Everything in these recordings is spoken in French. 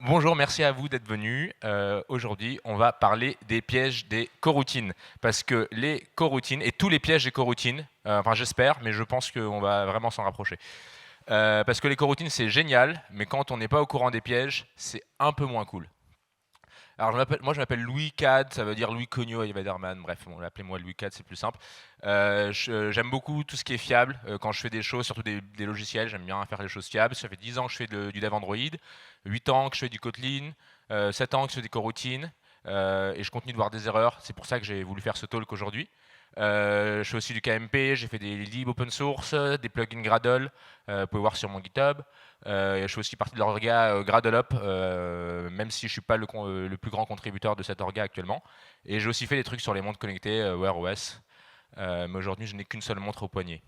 Bonjour, merci à vous d'être venus. Aujourd'hui, on va parler des pièges des coroutines. Parce que les coroutines, et tous les pièges des coroutines, enfin j'espère, mais je pense qu'on va vraiment s'en rapprocher. Parce que les coroutines, c'est génial, mais quand on n'est pas au courant des pièges, c'est un peu moins cool. Alors moi je m'appelle Louis Cad, ça veut dire Louis Cogno et Waderman, bref, bon, appelez-moi Louis Cad, c'est plus simple. J'aime beaucoup tout ce qui est fiable, quand je fais des choses, surtout des logiciels, j'aime bien faire les choses fiables. Ça fait 10 ans que je fais du dev Android, 8 ans que je fais du Kotlin, 7 ans que je fais des coroutines, et je continue de voir des erreurs, c'est pour ça que j'ai voulu faire ce talk aujourd'hui. Je fais aussi du KMP, j'ai fait des libs open source, des plugins Gradle, vous pouvez voir sur mon GitHub. Je fais aussi partie de l'orga Gradle-up, même si je ne suis pas le plus grand contributeur de cette orga actuellement. Et j'ai aussi fait des trucs sur les montres connectées, Wear OS. Mais aujourd'hui, je n'ai qu'une seule montre au poignet.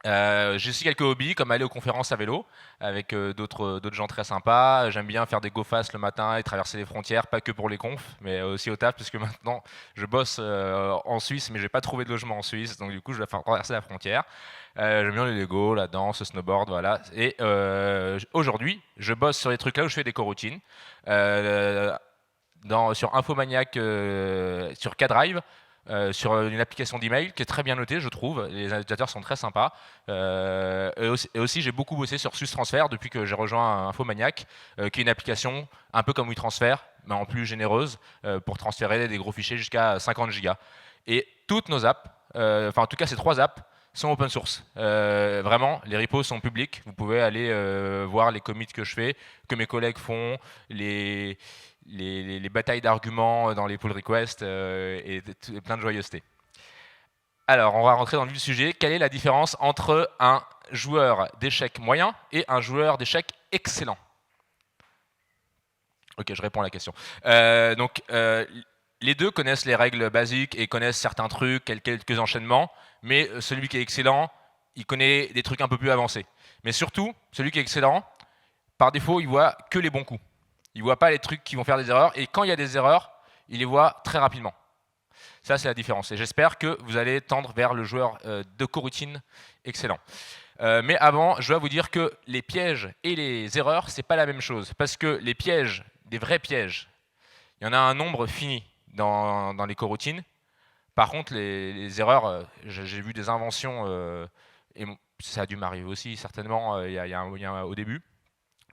J'ai aussi quelques hobbies, comme aller aux conférences à vélo, avec d'autres gens très sympas. J'aime bien faire des go fast le matin et traverser les frontières, pas que pour les confs, mais aussi au taf, parce que maintenant, je bosse en Suisse, mais j'ai pas trouvé de logement en Suisse, donc du coup, je vais faire traverser la frontière. J'aime bien les Lego, la danse, le snowboard, voilà. Et aujourd'hui, je bosse sur les trucs là où je fais des coroutines. Sur Infomaniac, sur K-Drive, sur une application d'email qui est très bien notée, je trouve. Les utilisateurs sont très sympas. Et aussi j'ai beaucoup bossé sur SusTransfer depuis que j'ai rejoint Infomaniac, qui est une application un peu comme WeTransfer, mais en plus généreuse, pour transférer des gros fichiers jusqu'à 50 gigas. Et toutes nos apps, enfin en tout cas ces 3 apps, sont open source. Vraiment, les repos sont publics. Vous pouvez aller voir les commits que je fais, que mes collègues font, les batailles d'arguments dans les pull requests et plein de joyeuseté. Alors, on va rentrer dans le vif du sujet. Quelle est la différence entre un joueur d'échecs moyen et un joueur d'échecs excellent? Ok, je réponds à la question. Les deux connaissent les règles basiques et connaissent certains trucs, quelques enchaînements, mais celui qui est excellent, il connaît des trucs un peu plus avancés. Mais surtout, celui qui est excellent, par défaut, il voit que les bons coups. Il ne voit pas les trucs qui vont faire des erreurs, et quand il y a des erreurs, il les voit très rapidement. Ça, c'est la différence. Et j'espère que vous allez tendre vers le joueur de coroutine excellent. Mais avant, je dois vous dire que les pièges et les erreurs, c'est pas la même chose. Parce que les pièges, des vrais pièges, il y en a un nombre fini dans les coroutines. Par contre, les erreurs, j'ai vu des inventions, et ça a dû m'arriver aussi certainement au début.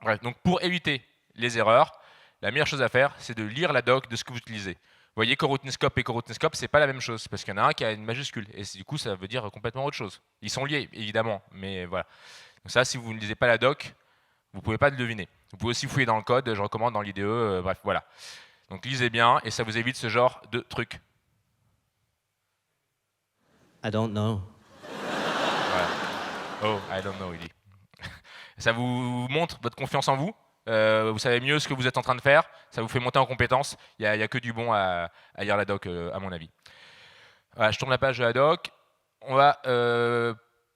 Bref, donc pour éviter les erreurs, la meilleure chose à faire, c'est de lire la doc de ce que vous utilisez. Vous voyez, coroutinescope et coroutinescope, c'est pas la même chose, parce qu'il y en a un qui a une majuscule, et du coup, ça veut dire complètement autre chose. Ils sont liés, évidemment, mais voilà. Donc ça, si vous ne lisez pas la doc, vous pouvez pas le deviner. Vous pouvez aussi fouiller dans le code, je recommande dans l'IDE, bref, voilà. Donc lisez bien, et ça vous évite ce genre de trucs. I don't know. Voilà. Oh, I don't know, il dit. Ça vous montre votre confiance en vous. Vous savez mieux ce que vous êtes en train de faire. Ça vous fait monter en compétence. Il n'y a que du bon à lire la doc, à mon avis. Voilà, je tourne la page de la doc. On va,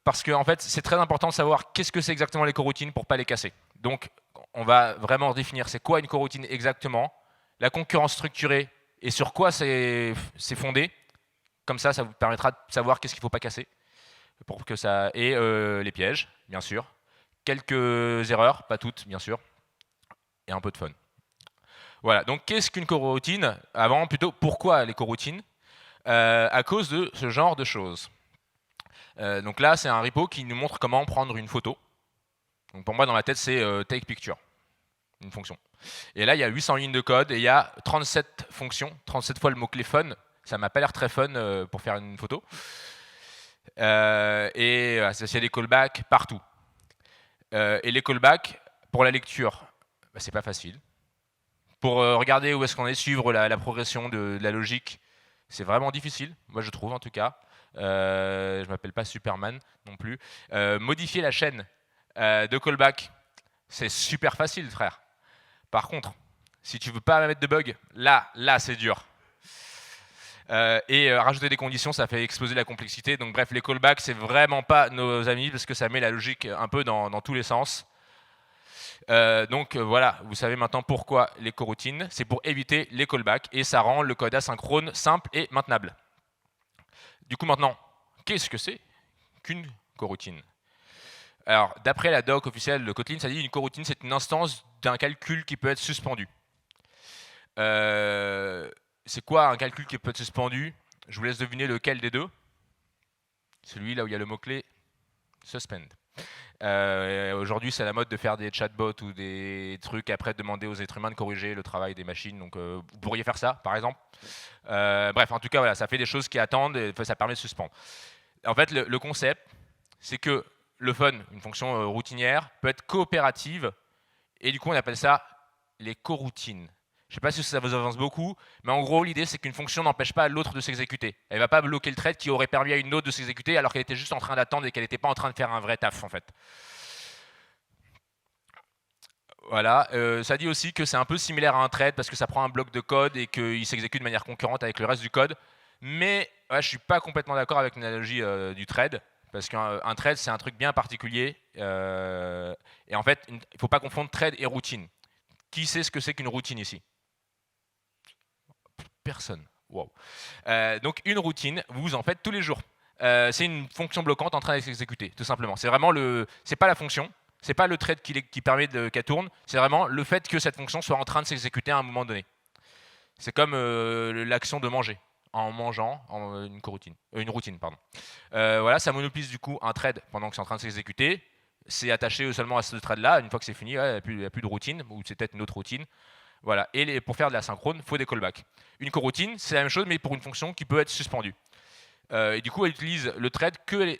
parce que en fait, c'est très important de savoir qu'est-ce que c'est exactement les coroutines pour ne pas les casser. Donc, on va vraiment définir c'est quoi une coroutine exactement, la concurrence structurée et sur quoi c'est fondé. Comme ça vous permettra de savoir qu'est-ce qu'il ne faut pas casser. Pour que ça... Et les pièges, bien sûr. Quelques erreurs, pas toutes, bien sûr. Et un peu de fun. Voilà, donc qu'est-ce qu'une coroutine? Avant, plutôt, pourquoi les coroutines? À cause de ce genre de choses. Donc là, c'est un repo qui nous montre comment prendre une photo. Donc pour moi, dans ma tête, c'est take picture, une fonction. Et là, il y a 800 lignes de code et il y a 37 fonctions, 37 fois le mot-clé fun. Ça m'a pas l'air très fun pour faire une photo. Et associer des callbacks partout. Et les callbacks, pour la lecture, bah, c'est pas facile. Pour regarder où est-ce qu'on est, suivre la progression de la logique, c'est vraiment difficile, moi je trouve en tout cas. Je m'appelle pas Superman non plus. Modifier la chaîne de callback, c'est super facile, frère. Par contre, si tu veux pas mettre de bug, là c'est dur. Et rajouter des conditions, ça fait exploser la complexité. Donc bref, les callbacks, c'est vraiment pas nos amis parce que ça met la logique un peu dans tous les sens. Donc voilà, vous savez maintenant pourquoi les coroutines. C'est pour éviter les callbacks et ça rend le code asynchrone simple et maintenable. Du coup maintenant, qu'est-ce que c'est qu'une coroutine? Alors, d'après la doc officielle de Kotlin, ça dit une coroutine, c'est une instance d'un calcul qui peut être suspendu. C'est quoi un calcul qui peut être suspendu? Je vous laisse deviner lequel des deux. Celui là où il y a le mot-clé suspend. Aujourd'hui, c'est la mode de faire des chatbots ou des trucs après demander aux êtres humains de corriger le travail des machines. Donc, vous pourriez faire ça, par exemple. Bref, en tout cas, voilà, ça fait des choses qui attendent et ça permet de suspendre. En fait, le concept, c'est que le fun, une fonction routinière, peut être coopérative et du coup, on appelle ça les coroutines. Je ne sais pas si ça vous avance beaucoup, mais en gros, l'idée, c'est qu'une fonction n'empêche pas l'autre de s'exécuter. Elle ne va pas bloquer le thread qui aurait permis à une autre de s'exécuter alors qu'elle était juste en train d'attendre et qu'elle n'était pas en train de faire un vrai taf, en fait. Voilà, ça dit aussi que c'est un peu similaire à un thread parce que ça prend un bloc de code et qu'il s'exécute de manière concurrente avec le reste du code. Mais ouais, je ne suis pas complètement d'accord avec l'analogie du thread, parce qu'un thread, c'est un truc bien particulier. Et en fait, il ne faut pas confondre thread et routine. Qui sait ce que c'est qu'une routine ici? Personne. Wow. Donc une routine, vous en faites tous les jours. C'est une fonction bloquante en train d'être exécutée, tout simplement. C'est vraiment c'est pas la fonction, c'est pas le thread qui permet qu'elle tourne, c'est vraiment le fait que cette fonction soit en train de s'exécuter à un moment donné. C'est comme l'action de manger, en mangeant une routine. Pardon. Voilà, ça monopolise du coup un thread pendant que c'est en train de s'exécuter. C'est attaché seulement à ce thread-là. Une fois que c'est fini, il n'y a plus de routine, ou c'est peut-être une autre routine. Voilà. Et pour faire de la synchrone, il faut des callbacks. Une coroutine, c'est la même chose, mais pour une fonction qui peut être suspendue. Et du coup, elle utilise le thread que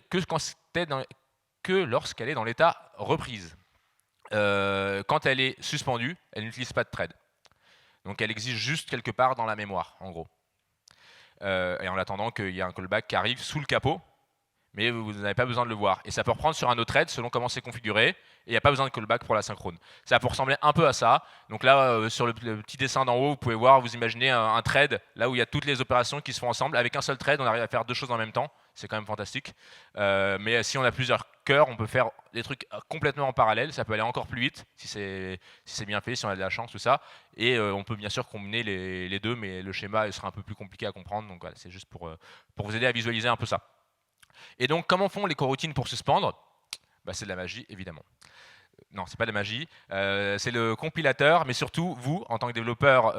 lorsqu'elle est dans l'état reprise. Quand elle est suspendue, elle n'utilise pas de thread. Donc elle existe juste quelque part dans la mémoire, en gros. Et en attendant qu'il y ait un callback qui arrive sous le capot, mais vous n'avez pas besoin de le voir. Et ça peut reprendre sur un autre thread selon comment c'est configuré, et il n'y a pas besoin de callback pour la synchrone. Ça peut ressembler un peu à ça. Donc là, sur le petit dessin d'en haut, vous pouvez voir, vous imaginez un thread, là où il y a toutes les opérations qui se font ensemble. Avec un seul thread, on arrive à faire deux choses en même temps. C'est quand même fantastique. Mais si on a plusieurs cœurs, on peut faire des trucs complètement en parallèle. Ça peut aller encore plus vite, si c'est bien fait, si on a de la chance, tout ça. Et on peut bien sûr combiner les deux, mais le schéma sera un peu plus compliqué à comprendre. Donc voilà, c'est juste pour vous aider à visualiser un peu ça. Et donc, comment font les coroutines pour suspendre? C'est de la magie, évidemment. Non, c'est pas de la magie. C'est le compilateur, mais surtout, vous, en tant que développeur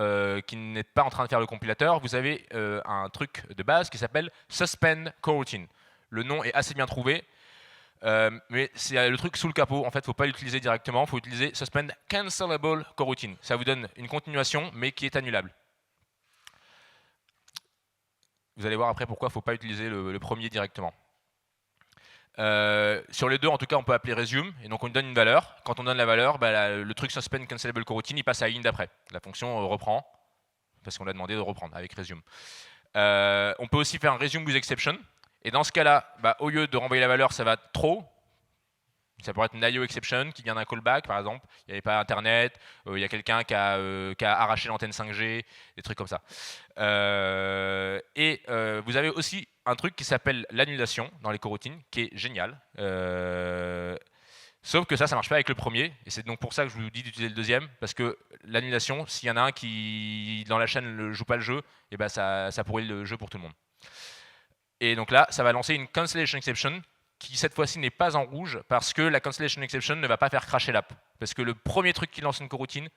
qui n'êtes pas en train de faire le compilateur, vous avez un truc de base qui s'appelle Suspend Coroutine. Le nom est assez bien trouvé, mais c'est le truc sous le capot. En fait, il ne faut pas l'utiliser directement, il faut utiliser Suspend Cancelable Coroutine. Ça vous donne une continuation, mais qui est annulable. Vous allez voir après pourquoi il ne faut pas utiliser le premier directement. Sur les deux, en tout cas, on peut appeler resume, et donc on lui donne une valeur. Quand on donne la valeur, le truc suspend cancelable coroutine, il passe à la ligne d'après. La fonction reprend, parce qu'on l'a demandé de reprendre avec resume. On peut aussi faire un resume with exception, et dans ce cas-là, au lieu de renvoyer la valeur, ça va trop. Ça pourrait être une IO exception qui vient d'un callback, par exemple. Il n'y avait pas Internet, il y a quelqu'un qui a arraché l'antenne 5G, des trucs comme ça. Vous avez aussi un truc qui s'appelle l'annulation dans les coroutines, qui est génial. Sauf que ça ne marche pas avec le premier, et c'est donc pour ça que je vous dis d'utiliser le deuxième, parce que l'annulation, s'il y en a un qui, dans la chaîne, ne joue pas le jeu, et ça pourrit le jeu pour tout le monde. Et donc là, ça va lancer une cancellation exception, qui cette fois-ci n'est pas en rouge, parce que la cancellation exception ne va pas faire crasher l'app. Parce que le premier truc qui lance une coroutine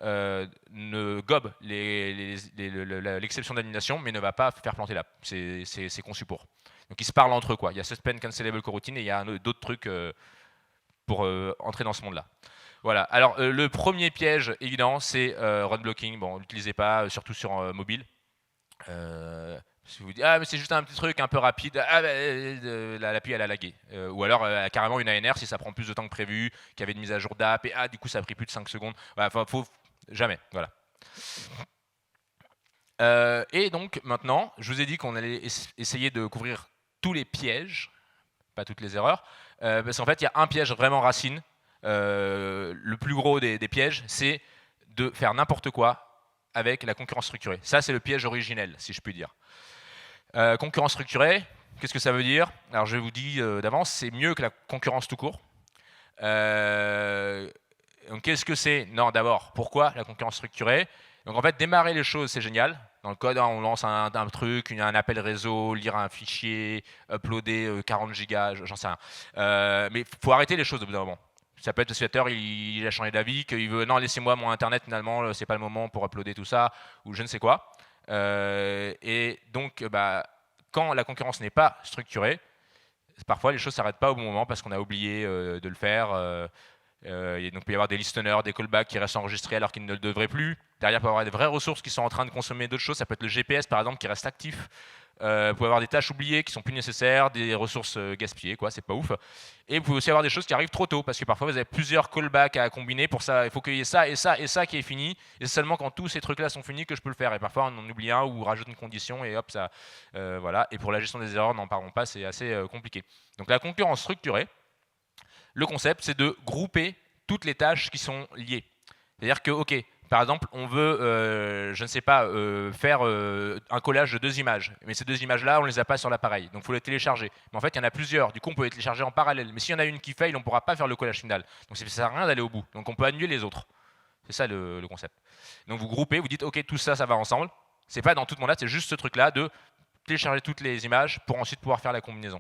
ne gobe l'exception d'annulation, mais ne va pas faire planter l'app. C'est conçu pour. Donc ils se parlent entre eux, quoi. Il y a suspend cancelable coroutine et il y a d'autres trucs pour entrer dans ce monde-là. Voilà. Alors le premier piège évident, c'est run blocking. Bon, n'utilisez pas, surtout sur mobile. Si vous dites mais c'est juste un petit truc un peu rapide, l'appli elle a lagué. Ou alors carrément une ANR si ça prend plus de temps que prévu, qu'il y avait une mise à jour d'app et du coup ça a pris plus de 5 secondes. Voilà, faut jamais, voilà. Et donc maintenant, je vous ai dit qu'on allait essayer de couvrir tous les pièges, pas toutes les erreurs, parce qu'en fait il y a un piège vraiment racine. Le plus gros des pièges, c'est de faire n'importe quoi avec la concurrence structurée. Ça c'est le piège originel, si je puis dire. Concurrence structurée, qu'est-ce que ça veut dire? Alors je vous dis d'avance, c'est mieux que la concurrence tout court. Donc qu'est-ce que c'est? Non, d'abord, pourquoi la concurrence structurée? Donc en fait, démarrer les choses, c'est génial. Dans le code, on lance un truc, un appel réseau, lire un fichier, uploader 40 gigas, j'en sais rien. Mais il faut arrêter les choses au bout d'un moment. Ça peut être le utilisateur, il a changé d'avis, qu'il veut non, laissez-moi mon internet, finalement, c'est pas le moment pour uploader tout ça, ou je ne sais quoi. Et donc, quand la concurrence n'est pas structurée, parfois les choses s'arrêtent pas au bon moment parce qu'on a oublié de le faire. Et donc il peut y avoir des listeners, des callbacks qui restent enregistrés alors qu'ils ne le devraient plus. Derrière, il peut y avoir des vraies ressources qui sont en train de consommer d'autres choses. Ça peut être le GPS par exemple qui reste actif. Vous pouvez avoir des tâches oubliées qui sont plus nécessaires, des ressources gaspillées, quoi, c'est pas ouf. Et vous pouvez aussi avoir des choses qui arrivent trop tôt, parce que parfois vous avez plusieurs callbacks à combiner. Pour ça, il faut qu'il y ait ça et ça et ça qui est fini. Et c'est seulement quand tous ces trucs-là sont finis que je peux le faire. Et parfois on en oublie un ou rajoute une condition et hop, ça, voilà. Et pour la gestion des erreurs, n'en parlons pas, c'est assez compliqué. Donc la concurrence structurée, le concept, c'est de grouper toutes les tâches qui sont liées. C'est-à-dire que, ok, par exemple, on veut, je ne sais pas, faire un collage de 2 images. Mais ces 2 images-là, on ne les a pas sur l'appareil. Donc il faut les télécharger. Mais en fait, il y en a plusieurs. Du coup, on peut les télécharger en parallèle. Mais s'il y en a une qui faille, on ne pourra pas faire le collage final. Donc ça ne sert à rien d'aller au bout. Donc on peut annuler les autres. C'est ça le concept. Donc vous groupez, vous dites, ok, tout ça, ça va ensemble. C'est pas dans toute mon date, c'est juste ce truc-là de télécharger toutes les images pour ensuite pouvoir faire la combinaison.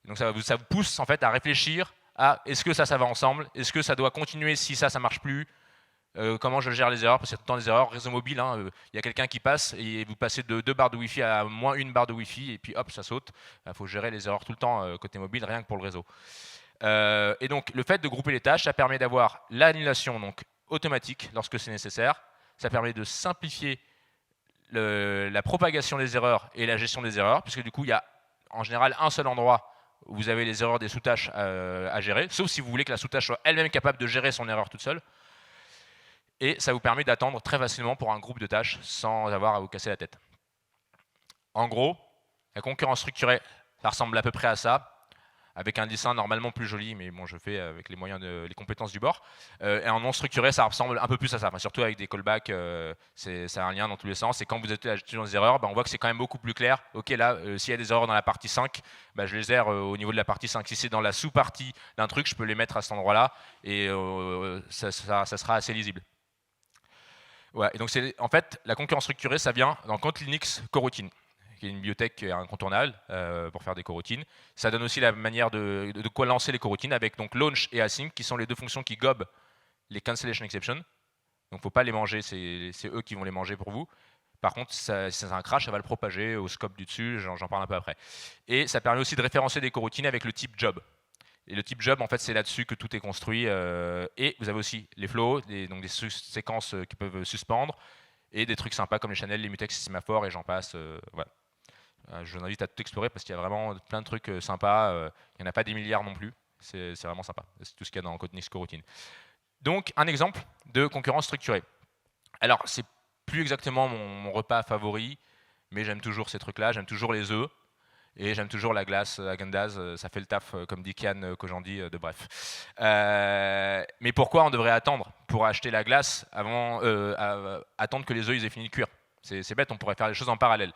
Donc ça vous pousse en fait à réfléchir à est-ce que ça va ensemble, est-ce que ça doit continuer si ça marche plus, comment je gère les erreurs, parce qu'il y a tout le temps des erreurs, réseau mobile, il y a quelqu'un qui passe et vous passez de 2 barres de Wi-Fi à moins 1 barre de Wi-Fi et puis hop, ça saute. Il faut gérer les erreurs tout le temps côté mobile, rien que pour le réseau. Et donc le fait de grouper les tâches, ça permet d'avoir l'annulation donc automatique lorsque c'est nécessaire, ça permet de simplifier la propagation des erreurs et la gestion des erreurs, puisque du coup il y a en général un seul endroit où vous avez les erreurs des sous-tâches à gérer, sauf si vous voulez que la sous-tâche soit elle-même capable de gérer son erreur toute seule. Et ça vous permet d'attendre très facilement pour un groupe de tâches sans avoir à vous casser la tête. En gros, la concurrence structurée, ça ressemble à peu près à ça, avec un dessin normalement plus joli, mais bon, je fais avec les moyens les compétences du bord. Et en non structuré, ça ressemble un peu plus à ça, surtout avec des callbacks, ça a un lien dans tous les sens. Et quand vous êtes à la gestion des erreurs, on voit que c'est quand même beaucoup plus clair. Ok, là, s'il y a des erreurs dans la partie 5, je les erre au niveau de la partie 5. Si c'est dans la sous-partie d'un truc, je peux les mettre à cet endroit-là, et ça sera assez lisible. Ouais, et donc en fait, la concurrence structurée, ça vient dans Compte Linux Coroutine, qui est une bibliothèque incontournable pour faire des coroutines. Ça donne aussi la manière de quoi lancer les coroutines avec donc launch et async, qui sont les 2 fonctions qui gobent les cancellation exceptions. Donc il ne faut pas les manger, c'est eux qui vont les manger pour vous. Par contre, si c'est un crash, ça va le propager au scope du dessus, j'en parle un peu après. Et ça permet aussi de référencer des coroutines avec le type job. Et le type job, en fait, c'est là-dessus que tout est construit. Et vous avez aussi les flows, donc des séquences qui peuvent suspendre, et des trucs sympas comme les channels, les mutex, les sémaphores, et j'en passe. Voilà. Je vous invite à tout explorer parce qu'il y a vraiment plein de trucs sympas. Il n'y en a pas des milliards non plus. C'est vraiment sympa. C'est tout ce qu'il y a dans Codex Coroutine. Donc, un exemple de concurrence structurée. Alors, c'est plus exactement mon repas favori, mais j'aime toujours ces trucs-là. J'aime toujours les œufs. Et j'aime toujours la glace Häagen-Dazs, ça fait le taf, comme dit Kian Kojandi de Bref. Mais pourquoi on devrait attendre pour acheter la glace avant attendre que les œufs ils aient fini de cuire? C'est bête, on pourrait faire les choses en parallèle.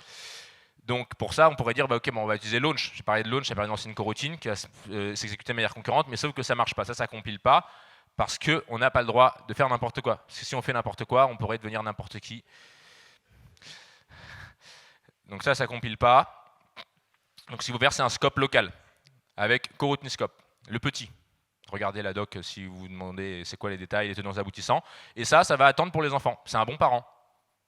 Donc pour ça, on pourrait dire, ok, on va utiliser Launch. J'ai parlé de Launch, j'ai parlé d'ancienne coroutine qui va s'exécuter de manière concurrente, mais sauf que ça marche pas, ça compile pas, parce qu'on n'a pas le droit de faire n'importe quoi. Parce que si on fait n'importe quoi, on pourrait devenir n'importe qui. Donc ça compile pas. Donc si vous versez un scope local avec coroutine scope, le petit, regardez la doc si vous vous demandez c'est quoi les détails, les tenants aboutissants, et ça va attendre pour les enfants. C'est un bon parent.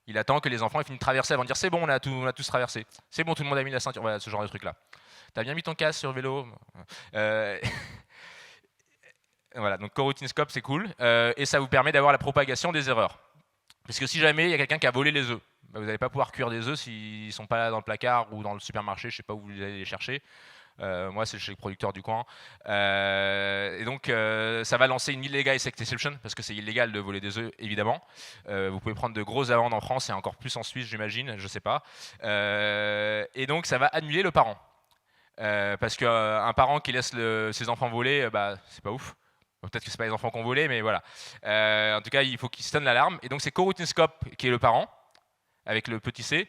Il attend que les enfants aient fini de traverser avant de dire c'est bon, on a tous traversé. C'est bon, tout le monde a mis la ceinture. Voilà, ce genre de truc là. T'as bien mis ton casque sur le vélo. Voilà, donc coroutine scope c'est cool, et ça vous permet d'avoir la propagation des erreurs. Parce que si jamais il y a quelqu'un qui a volé les œufs, vous n'allez pas pouvoir cuire des œufs s'ils ne sont pas là dans le placard ou dans le supermarché, je ne sais pas où vous allez les chercher. Moi, c'est chez le producteur du coin. Et donc, ça va lancer une illegal sect exception, parce que c'est illégal de voler des œufs, évidemment. Vous pouvez prendre de grosses amendes en France et encore plus en Suisse, j'imagine, je ne sais pas. Et donc, ça va annuler le parent. Parce qu'un parent qui laisse ses enfants voler, c'est pas ouf. Peut-être que c'est pas les enfants qui ont volé, mais voilà. En tout cas, il faut qu'il se donne l'alarme. Et donc, c'est coroutine scope qui est le parent, avec le petit c,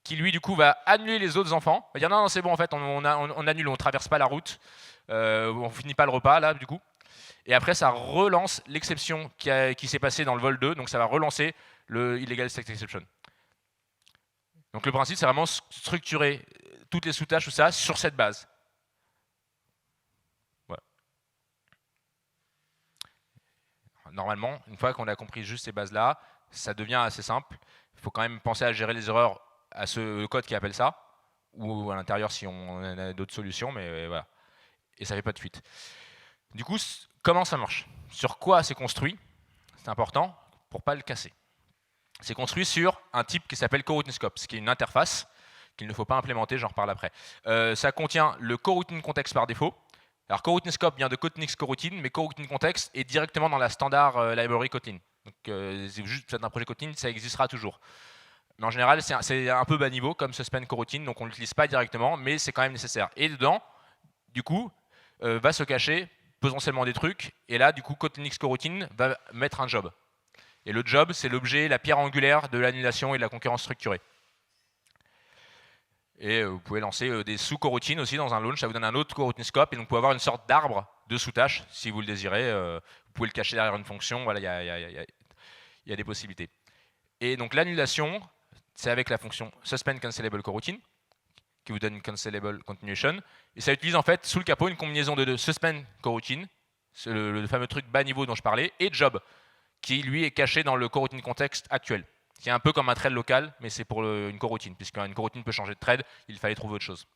qui lui, du coup, va annuler les autres enfants. Il va dire non, c'est bon, en fait, on annule, on traverse pas la route, on finit pas le repas, là, du coup. Et après, ça relance l'exception qui s'est passée dans le vol 2, donc ça va relancer le illegal sect exception. Donc, le principe, c'est vraiment structurer toutes les sous-tâches, tout ça, sur cette base. normalement, une fois qu'on a compris juste ces bases-là, ça devient assez simple. Il faut quand même penser à gérer les erreurs à ce code qui appelle ça, ou à l'intérieur si on a d'autres solutions, mais voilà. Et ça ne fait pas de fuite. Du coup, comment ça marche? Sur quoi c'est construit? C'est important pour ne pas le casser. C'est construit sur un type qui s'appelle coroutine scope, ce qui est une interface qu'il ne faut pas implémenter, j'en reparle après. Ça contient le coroutine context par défaut. Alors coroutine scope vient de Kotlin coroutine, mais coroutine context est directement dans la standard library Kotlin. Donc c'est juste un projet Kotlin, ça existera toujours. Mais en général, c'est un peu bas niveau comme suspend coroutine, donc on ne l'utilise pas directement, mais c'est quand même nécessaire. Et dedans, du coup, va se cacher potentiellement des trucs, et là, du coup, Kotlin coroutine va mettre un job. Et le job, c'est l'objet, la pierre angulaire de l'annulation et de la concurrence structurée. Et vous pouvez lancer des sous-coroutines aussi dans un launch, ça vous donne un autre coroutine scope, et donc vous pouvez avoir une sorte d'arbre de sous-tâches, si vous le désirez. Vous pouvez le cacher derrière une fonction, voilà, il y a des possibilités. Et donc l'annulation, c'est avec la fonction suspend cancelable coroutine, qui vous donne une cancelable continuation, et ça utilise en fait sous le capot une combinaison de suspend coroutine, le fameux truc bas niveau dont je parlais, et job, qui lui est caché dans le coroutine context actuel, qui est un peu comme un thread local, mais c'est pour une coroutine, puisqu'une coroutine peut changer de thread, il fallait trouver autre chose.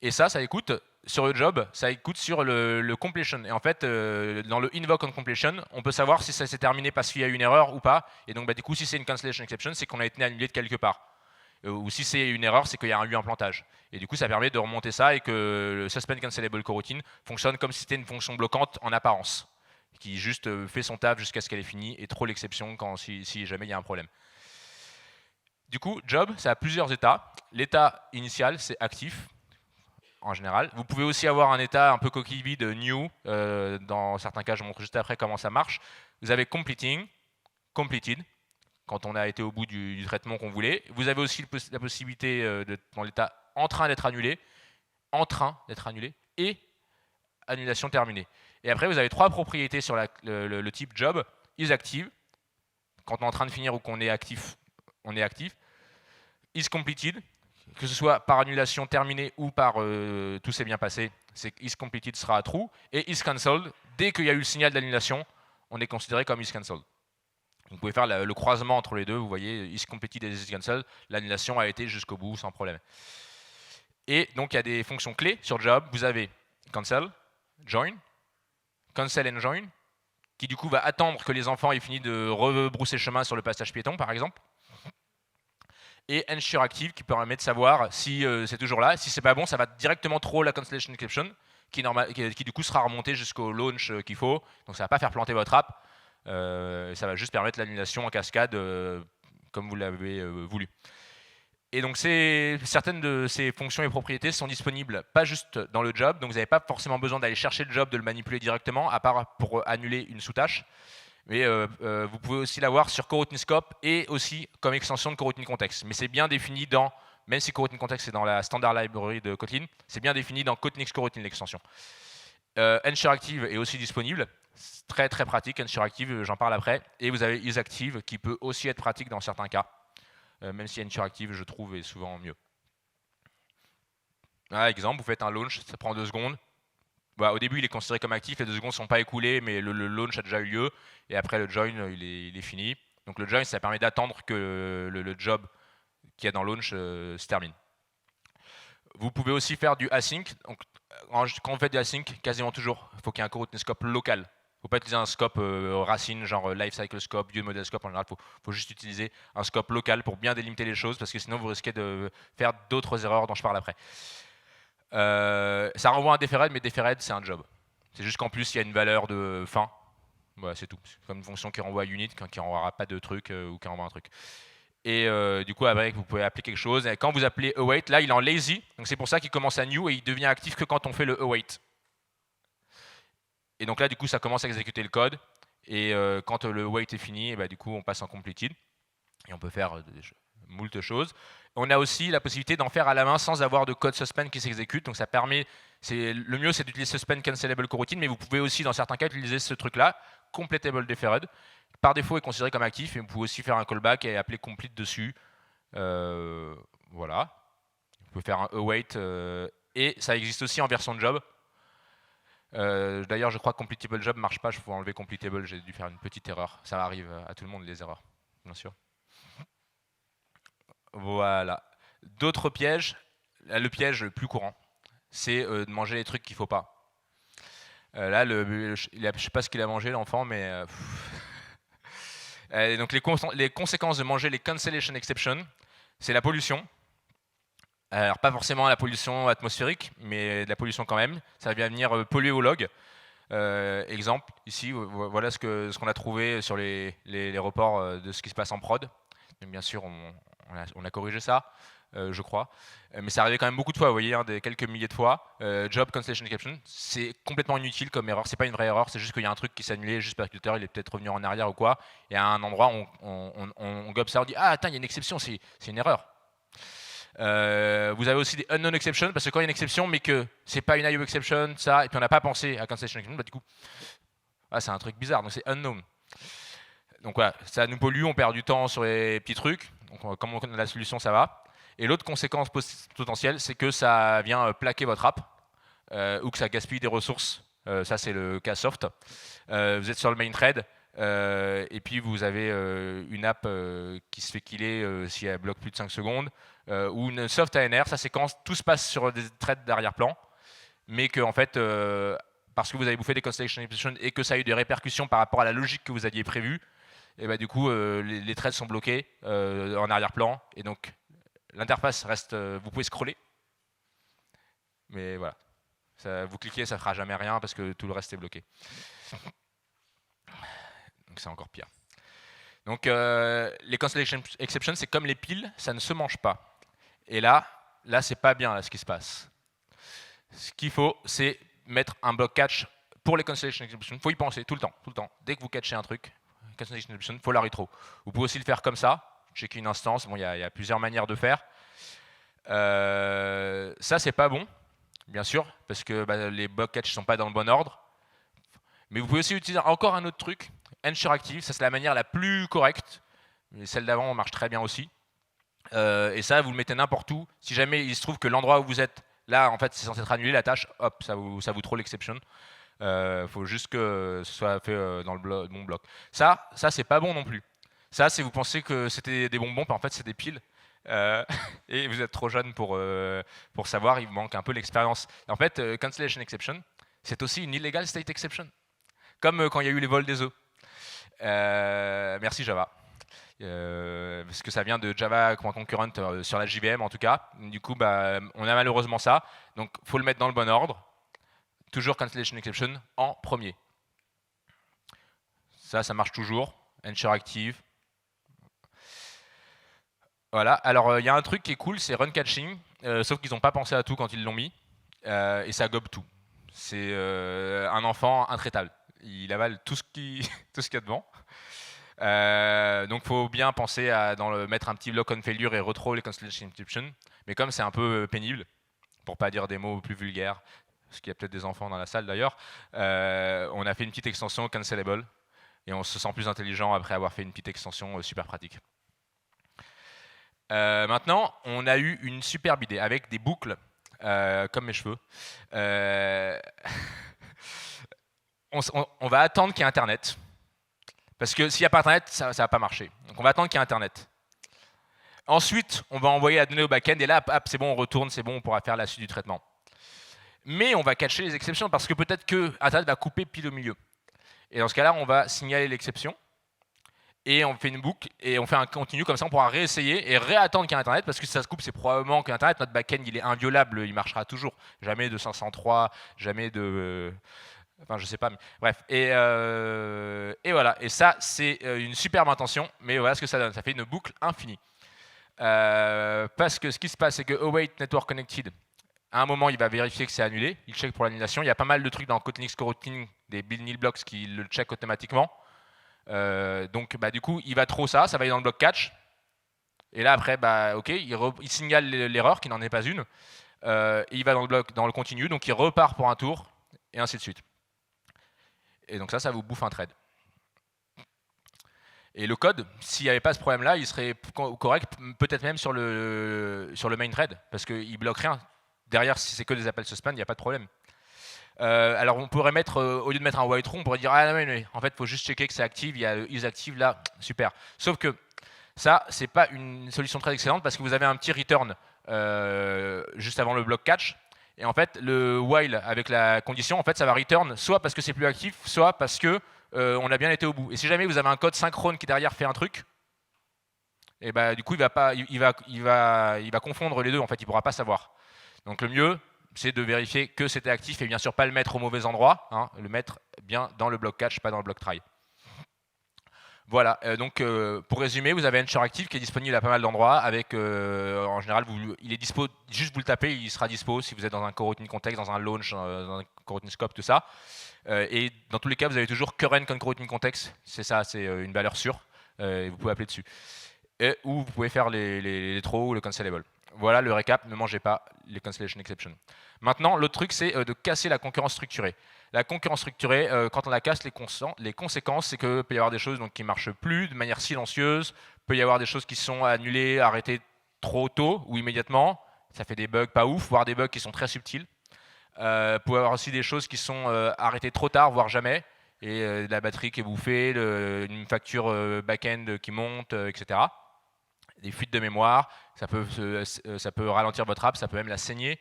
Et ça écoute sur le job, ça écoute sur le completion. Et en fait, dans le invoke on completion, on peut savoir si ça s'est terminé parce qu'il y a eu une erreur ou pas. Et donc, du coup, si c'est une cancellation exception, c'est qu'on a été annulé de quelque part. Ou si c'est une erreur, c'est qu'il y a eu un plantage. Et du coup, ça permet de remonter ça et que le suspend cancelable coroutine fonctionne comme si c'était une fonction bloquante en apparence, qui juste fait son taf jusqu'à ce qu'elle ait fini et trop l'exception si jamais il y a un problème. Du coup, job, ça a plusieurs états. L'état initial, c'est actif, en général. Vous pouvez aussi avoir un état un peu coquille vide, new. Dans certains cas, je montre juste après comment ça marche. Vous avez completing, completed, quand on a été au bout du traitement qu'on voulait. Vous avez aussi la possibilité dans l'état en train d'être annulé, et annulation terminée. Et après, vous avez trois propriétés sur le type job. Is active, quand on est en train de finir ou qu'on est actif, on est actif. Is completed, que ce soit par annulation terminée ou par tout s'est bien passé, c'est is completed sera true. Et is cancelled, dès qu'il y a eu le signal d'annulation, on est considéré comme is cancelled. Vous pouvez faire le croisement entre les deux, vous voyez, is completed et is cancelled, l'annulation a été jusqu'au bout sans problème. Et donc il y a des fonctions clés sur job, vous avez cancel, join, cancel and join, qui du coup va attendre que les enfants aient fini de rebrousser chemin sur le passage piéton par exemple. Et ensure active qui permet de savoir si c'est toujours là. Si c'est pas bon, ça va directement throw la cancellation exception qui du coup sera remontée jusqu'au launch qu'il faut. Donc ça va pas faire planter votre app. Ça va juste permettre l'annulation en cascade comme vous l'avez voulu. Et donc certaines de ces fonctions et propriétés sont disponibles pas juste dans le job, donc vous n'avez pas forcément besoin d'aller chercher le job, de le manipuler directement, à part pour annuler une sous-tâche. Mais vous pouvez aussi l'avoir sur coroutine scope et aussi comme extension de coroutine context. Mais c'est bien défini dans, même si coroutine context est dans la standard library de Kotlin, c'est bien défini dans Kotlin coroutine l'extension. Ensure active est aussi disponible, très très pratique. Ensure active, j'en parle après. Et vous avez isActive qui peut aussi être pratique dans certains cas, même si ensure active, je trouve, est souvent mieux. Exemple, vous faites un launch, ça prend 2 secondes. Au début, il est considéré comme actif, les 2 secondes ne sont pas écoulées, mais le launch a déjà eu lieu, et après le join, il est fini. Donc le join, ça permet d'attendre que le job qu'il y a dans launch se termine. Vous pouvez aussi faire du async. Donc, quand vous faites du async, quasiment toujours, il faut qu'il y ait un coroutine scope local. Il ne faut pas utiliser un scope racine, genre lifecycle scope, view model scope. En général, il faut juste utiliser un scope local pour bien délimiter les choses, parce que sinon vous risquez de faire d'autres erreurs dont je parle après. Ça renvoie à un deferred, mais deferred c'est un job. C'est juste qu'en plus il y a une valeur de fin. Voilà, c'est tout. C'est comme une fonction qui renvoie à unit, qui renvoiera pas de truc ou qui renvoie un truc. Et du coup, avec, vous pouvez appeler quelque chose. Et quand vous appelez await, là il est en lazy, donc c'est pour ça qu'il commence à new et il devient actif que quand on fait le await. Et donc là, du coup, ça commence à exécuter le code. Et quand le await est fini, et du coup, on passe en completed. Et on peut faire moult choses. On a aussi la possibilité d'en faire à la main sans avoir de code suspend qui s'exécute. Donc ça permet, le mieux c'est d'utiliser suspend cancelable coroutine, mais vous pouvez aussi dans certains cas utiliser ce truc-là, completable deferred. Par défaut est considéré comme actif, et vous pouvez aussi faire un callback et appeler complete dessus. Voilà. Vous pouvez faire un await et ça existe aussi en version de job. D'ailleurs, je crois que completable job marche pas. Je faut enlever completable. J'ai dû faire une petite erreur. Ça arrive à tout le monde les erreurs, bien sûr. Voilà. D'autres pièges. Là, le piège le plus courant, c'est de manger les trucs qu'il faut pas. Là, je sais pas ce qu'il a mangé l'enfant, mais donc les conséquences de manger les cancellation exceptions, c'est la pollution. Alors pas forcément la pollution atmosphérique, mais de la pollution quand même. Ça va venir polluer au log. Exemple, ici, voilà ce qu'on a trouvé sur les reports de ce qui se passe en prod. Donc, bien sûr, on a corrigé ça, je crois. Mais ça arrivait quand même beaucoup de fois, vous voyez, hein, quelques milliers de fois. Job cancellation exception, c'est complètement inutile comme erreur. C'est pas une vraie erreur, c'est juste qu'il y a un truc qui s'est annulé, juste parce que l'utilisateur il est peut-être revenu en arrière ou quoi. Et à un endroit, on gobe ça, on dit ah attends, il y a une exception, c'est une erreur. Vous avez aussi des unknown exceptions, parce que quand il y a une exception, mais que c'est pas une IO exception, ça, et puis on n'a pas pensé à cancellation exception, bah du coup, c'est un truc bizarre, donc c'est unknown. Donc voilà, ça nous pollue, on perd du temps sur les petits trucs, donc comme on connaît la solution, ça va. Et l'autre conséquence potentielle, c'est que ça vient plaquer votre app, ou que ça gaspille des ressources, ça c'est le cas soft. Vous êtes sur le main thread, et puis vous avez une app qui se fait killer si elle bloque plus de 5 secondes, ou une soft ANR, ça c'est quand tout se passe sur des threads d'arrière-plan, mais que en fait, parce que vous avez bouffé des constellation exceptions et que ça a eu des répercussions par rapport à la logique que vous aviez prévue, et bah, du coup les threads sont bloqués en arrière-plan, et donc l'interface reste, vous pouvez scroller, mais voilà, vous cliquez, ça fera jamais rien parce que tout le reste est bloqué. Donc c'est encore pire. Donc les cancellation exceptions, c'est comme les piles, ça ne se mange pas. Et là c'est pas bien là, ce qui se passe. Ce qu'il faut, c'est mettre un block catch pour les cancellation exceptions. Il faut y penser tout le temps. Dès que vous catchez un truc, cancellation exception, il faut la rétro. Vous pouvez aussi le faire comme ça, checker une instance. Bon, il y a plusieurs manières de faire. Ça, c'est pas bon, bien sûr, parce que les block catch ne sont pas dans le bon ordre. Mais vous pouvez aussi utiliser encore un autre truc, ensure active. Ça, c'est la manière la plus correcte. Mais celle d'avant marche très bien aussi. Et ça, vous le mettez n'importe où. Si jamais il se trouve que l'endroit où vous êtes, là, en fait, c'est censé être annulé, la tâche, hop, ça vous troll l'exception. Faut juste que ce soit fait dans le bon bloc. Ça c'est pas bon non plus. Ça, c'est vous pensez que c'était des bonbons, mais en fait, c'est des piles. Et vous êtes trop jeune pour savoir, il vous manque un peu l'expérience. En fait, cancellation exception, c'est aussi une illegal state exception. Comme quand il y a eu les vols des œufs. Merci Java. Parce que ça vient de Java concurrent sur la JVM en tout cas. Du coup, on a malheureusement ça. Donc, il faut le mettre dans le bon ordre. Toujours cancellation exception en premier. Ça marche toujours. Ensure active. Voilà. Alors, il y a un truc qui est cool, c'est run catching. Sauf qu'ils n'ont pas pensé à tout quand ils l'ont mis. Et ça gobe tout. C'est un enfant intraitable. Il avale tout ce qu'il y a devant. Donc, il faut bien penser à mettre un petit block on failure et retroll les cancellation exception. Mais comme c'est un peu pénible, pour pas dire des mots plus vulgaires, parce qu'il y a peut-être des enfants dans la salle d'ailleurs, on a fait une petite extension cancelable et on se sent plus intelligent après avoir fait une petite extension super pratique. Maintenant, on a eu une superbe idée avec des boucles comme mes cheveux. On va attendre qu'il y ait Internet. Parce que s'il n'y a pas Internet, ça ne va pas marcher. Donc on va attendre qu'il y ait Internet. Ensuite, on va envoyer la donnée au back-end et là, c'est bon, on retourne, c'est bon, on pourra faire la suite du traitement. Mais on va cacher les exceptions parce que peut-être que Internet va couper pile au milieu. Et dans ce cas-là, on va signaler l'exception et on fait une boucle et on fait un continu, comme ça on pourra réessayer et réattendre qu'il y ait Internet parce que si ça se coupe, c'est probablement qu'Internet, notre back-end, il est inviolable, il marchera toujours. Jamais de 503, jamais de... Enfin, je sais pas, mais bref. Et voilà. Et ça, c'est une superbe intention, mais voilà ce que ça donne. Ça fait une boucle infinie. Parce que ce qui se passe, c'est que await network connected, à un moment, il va vérifier que c'est annulé. Il check pour l'annulation. Il y a pas mal de trucs dans Kotlin Coroutine, des build nil blocks qui le check automatiquement. Donc, du coup, il va trop ça va aller dans le bloc catch. Et là, après, ok, il signale l'erreur, qui n'en est pas une. Et il va dans le continu, donc il repart pour un tour, et ainsi de suite. Et donc ça vous bouffe un thread. Et le code, s'il n'y avait pas ce problème-là, il serait correct, peut-être même sur le main thread, parce qu'il ne bloque rien. Derrière, si c'est que des appels suspend, il n'y a pas de problème. Alors on pourrait mettre, au lieu de mettre un while true, on pourrait dire ah non, mais en fait il faut juste checker que c'est active, il y a is active là, super. Sauf que ça c'est pas une solution très excellente parce que vous avez un petit return juste avant le block catch. Et en fait, le while avec la condition, en fait, ça va return soit parce que c'est plus actif, soit parce que on a bien été au bout. Et si jamais vous avez un code synchrone qui derrière fait un truc, et bah du coup il va confondre les deux. En fait, il pourra pas savoir. Donc le mieux, c'est de vérifier que c'était actif et bien sûr pas le mettre au mauvais endroit, hein, le mettre bien dans le block catch, pas dans le block try. Voilà, donc pour résumer, vous avez Ensure Active qui est disponible à pas mal d'endroits. Avec, en général, il est dispo, juste vous le tapez, il sera dispo si vous êtes dans un coroutine context, dans un launch, dans un coroutine scope, tout ça. Et dans tous les cas, vous avez toujours current coroutine context, c'est ça, c'est une valeur sûre, et vous pouvez appeler dessus. Ou vous pouvez faire les throws ou le cancelable. Voilà le récap, ne mangez pas les cancellation exceptions. Maintenant, l'autre truc, c'est de casser la concurrence structurée. La concurrence structurée, quand on la casse, les conséquences, c'est qu'il peut y avoir des choses donc, qui ne marchent plus de manière silencieuse, il peut y avoir des choses qui sont annulées, arrêtées trop tôt ou immédiatement, ça fait des bugs pas ouf, voire des bugs qui sont très subtils. Il peut y avoir aussi des choses qui sont arrêtées trop tard, voire jamais, et de la batterie qui est bouffée, une facture back-end qui monte, etc. Des fuites de mémoire, ça peut ralentir votre app, ça peut même la saigner,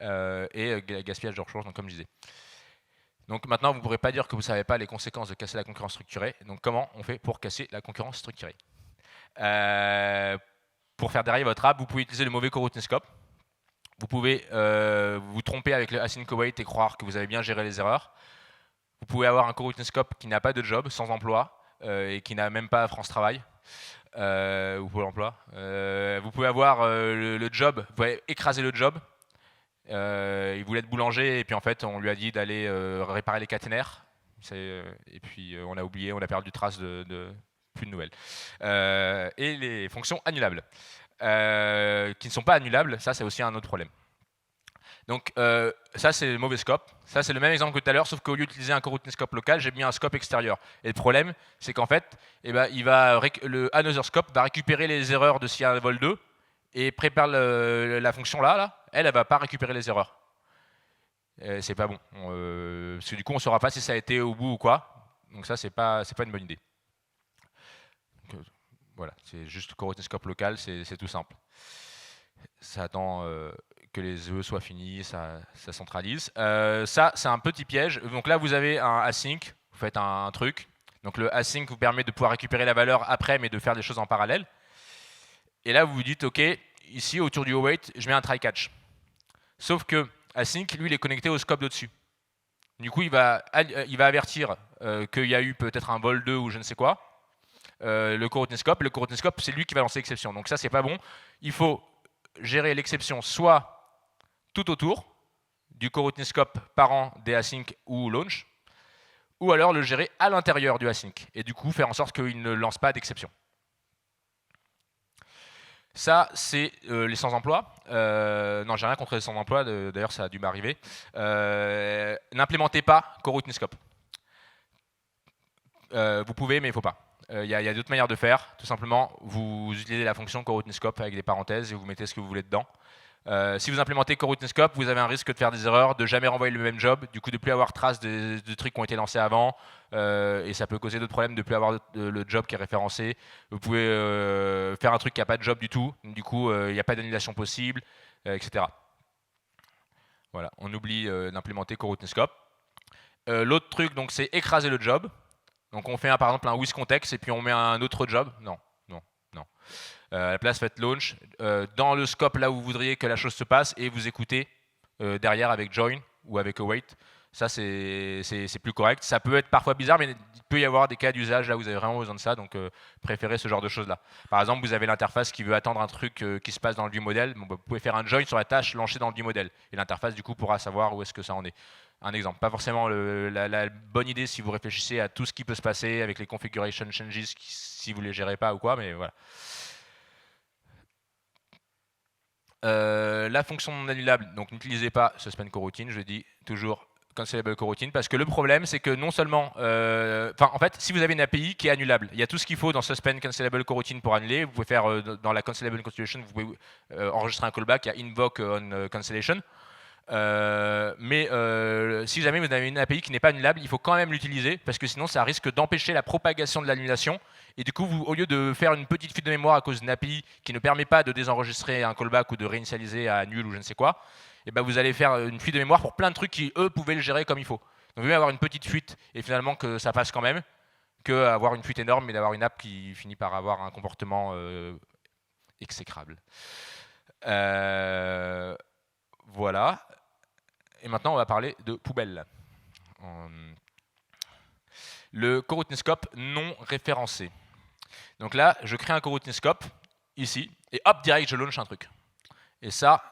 et gaspillage de ressources, donc comme je disais. Donc maintenant, vous ne pourrez pas dire que vous ne savez pas les conséquences de casser la concurrence structurée. Donc comment on fait pour casser la concurrence structurée? Pour faire dérailler votre app, vous pouvez utiliser le mauvais coroutine scope. Vous pouvez vous tromper avec le async await et croire que vous avez bien géré les erreurs. Vous pouvez avoir un coroutine scope qui n'a pas de job, sans emploi, et qui n'a même pas France Travail. Ou Pôle emploi. Vous pouvez avoir le job, vous pouvez écraser le job. Il voulait être boulanger et puis en fait on lui a dit d'aller réparer les caténaires. Et puis on a oublié, on a perdu trace de plus de nouvelles. Et les fonctions annulables. Qui ne sont pas annulables, ça c'est aussi un autre problème. Donc ça c'est le mauvais scope. Ça c'est le même exemple que tout à l'heure, sauf qu'au lieu d'utiliser un coroutine scope local, j'ai mis un scope extérieur. Et le problème, c'est qu'en fait, le another scope va récupérer les erreurs de s'il y a un vol 2 et prépare la fonction là, elle va pas récupérer les erreurs. C'est pas bon. Parce que du coup, on saura pas si ça a été au bout ou quoi. Donc ça, c'est pas une bonne idée. Donc, voilà, c'est juste coroutine scope local, c'est tout simple. Ça attend que les œufs soient finis, ça centralise. Ça, c'est un petit piège. Donc là, vous avez un async, vous faites un truc. Donc le async vous permet de pouvoir récupérer la valeur après, mais de faire des choses en parallèle. Et là, vous vous dites, OK, ici, autour du await, je mets un try-catch. Sauf que async, lui, il est connecté au scope de-dessus. Du coup, il va avertir qu'il y a eu peut-être un vol 2 ou je ne sais quoi. Le coroutine scope, c'est lui qui va lancer l'exception. Donc ça, c'est pas bon. Il faut gérer l'exception soit tout autour du coroutine scope parent des async ou launch, ou alors le gérer à l'intérieur du async. Et du coup, faire en sorte qu'il ne lance pas d'exception. Ça, c'est les sans-emploi. Non, j'ai rien contre les sans-emploi, d'ailleurs ça a dû m'arriver. N'implémentez pas coroutine scope. Vous pouvez, mais il ne faut pas. Il y a d'autres manières de faire. Tout simplement, vous utilisez la fonction coroutine scope avec des parenthèses et vous mettez ce que vous voulez dedans. Si vous implémentez coroutine scope, vous avez un risque de faire des erreurs, de jamais renvoyer le même job, du coup de plus avoir trace de trucs qui ont été lancés avant, et ça peut causer d'autres problèmes de plus avoir le job qui est référencé. Vous pouvez faire un truc qui n'a pas de job du tout, du coup il n'y a pas d'annulation possible, etc. Voilà, on oublie d'implémenter coroutine scope. L'autre truc, donc, c'est écraser le job. Donc on fait par exemple un with context et puis on met un autre job. Non. À la place, faites launch dans le scope là où vous voudriez que la chose se passe et vous écoutez derrière avec join ou avec await. Ça, c'est plus correct. Ça peut être parfois bizarre, mais il peut y avoir des cas d'usage là où vous avez vraiment besoin de ça. Donc, préférez ce genre de choses là. Par exemple, vous avez l'interface qui veut attendre un truc qui se passe dans le view model. Bon, vous pouvez faire un join sur la tâche lancée dans le view model. Et l'interface, du coup, pourra savoir où est-ce que ça en est. Un exemple. Pas forcément la bonne idée si vous réfléchissez à tout ce qui peut se passer avec les configuration changes si vous ne les gérez pas ou quoi, mais voilà. La fonction non annulable, donc n'utilisez pas suspend coroutine, je dis toujours cancelable coroutine, parce que le problème c'est que non seulement, en fait, si vous avez une API qui est annulable, il y a tout ce qu'il faut dans suspend cancelable coroutine pour annuler. Vous pouvez faire dans la cancelable cancellation, vous pouvez enregistrer un callback, il y a invoke on cancellation. Si jamais vous avez une API qui n'est pas annulable, il faut quand même l'utiliser parce que sinon ça risque d'empêcher la propagation de l'annulation. Et du coup, au lieu de faire une petite fuite de mémoire à cause d'une API qui ne permet pas de désenregistrer un callback ou de réinitialiser à nul ou je ne sais quoi, et ben vous allez faire une fuite de mémoire pour plein de trucs qui, eux, pouvaient le gérer comme il faut. Donc, il vaut mieux avoir une petite fuite et finalement que ça passe quand même, que avoir une fuite énorme et d'avoir une app qui finit par avoir un comportement exécrable. Voilà. Et maintenant, on va parler de poubelle. Le coroutine scope non référencé. Donc là, je crée un coroutine scope, ici, et hop, direct, je launch un truc. Et ça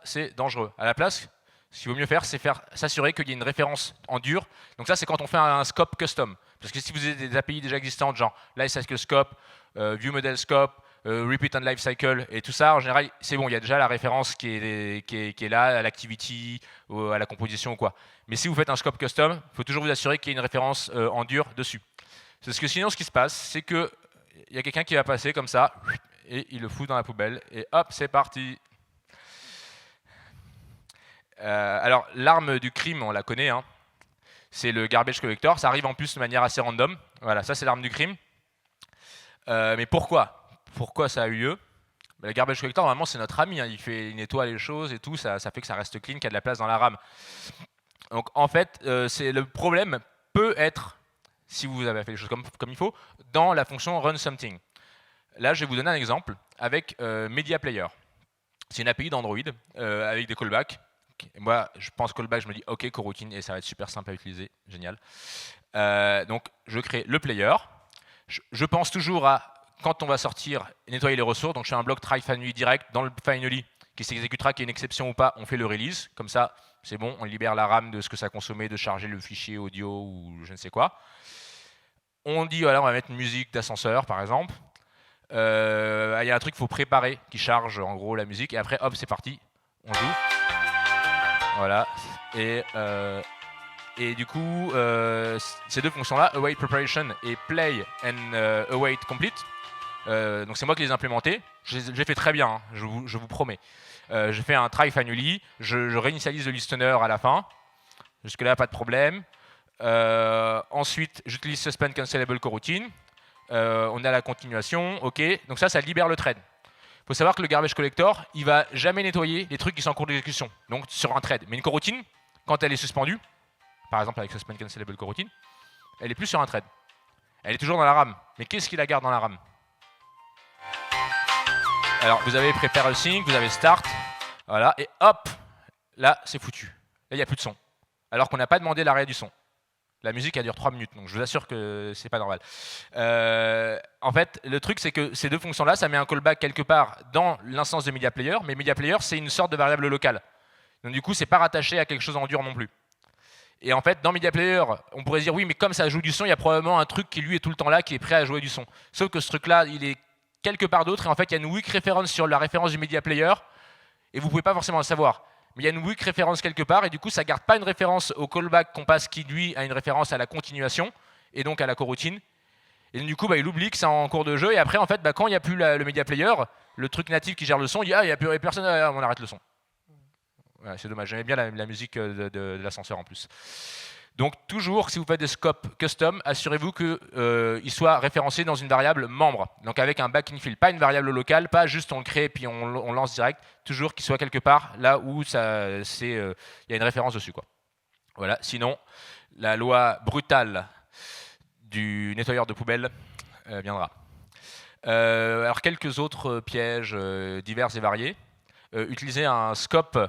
c'est dangereux. À la place, ce qu'il vaut mieux faire, c'est s'assurer qu'il y ait une référence en dur. Donc ça, c'est quand on fait un scope custom. Parce que si vous avez des API déjà existantes, genre Lifecycle Scope, View Model Scope, Repeat and Lifecycle, et tout ça, en général, c'est bon, il y a déjà la référence qui est là, à l'activity, à la composition ou quoi. Mais si vous faites un scope custom, il faut toujours vous assurer qu'il y ait une référence en dur dessus. Parce que sinon, ce qui se passe, c'est qu'il y a quelqu'un qui va passer comme ça, et il le fout dans la poubelle, et hop, c'est parti. Alors, l'arme du crime, on la connaît, hein. C'est le garbage collector. Ça arrive en plus de manière assez random. Voilà, ça c'est l'arme du crime. Mais pourquoi ça a eu lieu? Le garbage collector, normalement, c'est notre ami. Hein. Il nettoie les choses et tout. Ça fait que ça reste clean, qu'il y a de la place dans la RAM. Donc, en fait, le problème peut être, si vous avez fait les choses comme il faut, dans la fonction run something. Là, je vais vous donner un exemple avec Media Player. C'est une API d'Android avec des callbacks. Et moi, je pense callback, je me dis OK, coroutine, et ça va être super simple à utiliser, génial. Donc, je crée le player. Je pense toujours à, quand on va sortir, nettoyer les ressources. Donc, je fais un bloc try finally direct dans le finally qui s'exécutera, qu'il y ait une exception ou pas, on fait le release. Comme ça, c'est bon, on libère la RAM de ce que ça consommait, de charger le fichier audio ou je ne sais quoi. On dit, voilà, on va mettre une musique d'ascenseur, par exemple. Il y a un truc qu'il faut préparer qui charge en gros la musique. Et après, hop, c'est parti, on joue. Voilà. Et du coup, ces deux fonctions-là, await preparation et play and await complete, donc c'est moi qui les ai implémentées. Je les ai fait très bien, hein, je vous promets. Je fais un try finally, je réinitialise le listener à la fin. Jusque-là, pas de problème. Ensuite, j'utilise suspend cancelable coroutine. On a la continuation, ok. Donc ça libère le thread. Il faut savoir que le garbage collector, il va jamais nettoyer les trucs qui sont en cours d'exécution, donc sur un thread. Mais une coroutine, quand elle est suspendue, par exemple avec suspend cancelable coroutine, elle est plus sur un thread. Elle est toujours dans la RAM. Mais qu'est-ce qui la garde dans la RAM? Alors, vous avez prepare a sync, vous avez start, voilà, et hop, là, c'est foutu. Là, il n'y a plus de son. Alors qu'on n'a pas demandé l'arrêt du son. La musique, elle dure 3 minutes, donc je vous assure que c'est pas normal. En fait, le truc, c'est que ces deux fonctions-là, ça met un callback quelque part dans l'instance de Media Player, mais Media Player, c'est une sorte de variable locale. Donc du coup, c'est pas rattaché à quelque chose en dur non plus. Et en fait, dans Media Player, on pourrait dire, oui, mais comme ça joue du son, il y a probablement un truc qui, lui, est tout le temps là, qui est prêt à jouer du son. Sauf que ce truc-là, il est quelque part d'autre, et en fait, il y a une weak référence sur la référence du Media Player, et vous pouvez pas forcément le savoir. Mais il y a une weak référence quelque part, et du coup, ça ne garde pas une référence au callback qu'on passe qui, lui, a une référence à la continuation, et donc à la coroutine. Et donc, du coup, il oublie que c'est en cours de jeu, et après, en fait, quand il n'y a plus le media player, le truc natif qui gère le son, il dit « Ah, il n'y a plus personne, on arrête le son. » Ouais, c'est dommage, j'aimais bien la musique de l'ascenseur en plus. Donc, toujours, si vous faites des scopes custom, assurez-vous qu'ils soient référencés dans une variable membre. Donc, avec un back infill, pas une variable locale, pas juste on le crée et puis on lance direct. Toujours qu'il soit quelque part là où il y a une référence dessus, quoi. Voilà. Sinon, la loi brutale du nettoyeur de poubelle viendra. Alors, quelques autres pièges divers et variés. Utiliser un scope